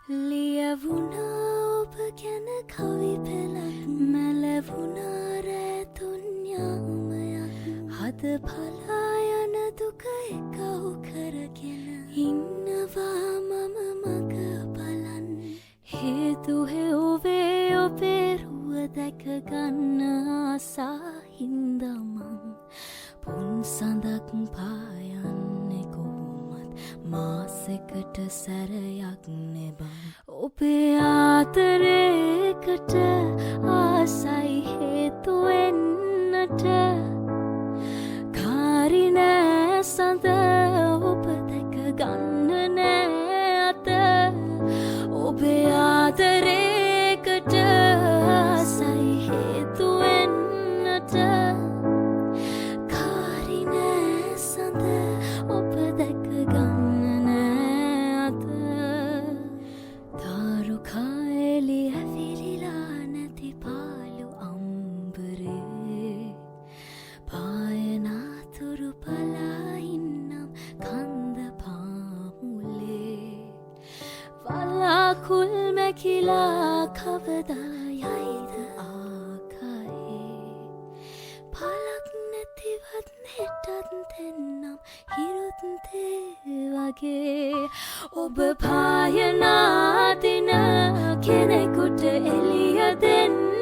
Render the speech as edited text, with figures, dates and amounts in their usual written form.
ලියවුණා ඔබ ගැන කවි පෙළක් මැලවුණා රැතුන් යාමයක් හද පලා යන දුක එකව් කරගෙන ඉන්නවා මම මග බලන් හේතු හෙව්වේ ඔබේ රුව දැක ගන්න ආසා හින්දා මං පුන් සඳක් පායන්නේ කොහොමත් මාසෙකට සැරයක් නෙබන් ඔබේ ආතරේකට ආසයි හේතු වෙන්නට කාරි නෑ සඳ ඔබ දැක ගන්න නෑ අත ඔබේ ආතරේකට ආසයි හේතු වෙන්නට කාරි නෑ සඳ ඔබ දැක ගන්න නෑ අත තාරුකා එලි ඇවිලිලා නැති පාළු අම්බරේ පායනාතුරු පලා ඉන්නම් කන්ද පාමුලේ වලාකුල් මැකිලා කවදා යයිද ආකායේ පලක් නැතිවත් හෙටත් දෙන්නම් හිරුත් තේ වගේ ඔබ පායනා දින කෙනෙකුට එළිය දෙන්න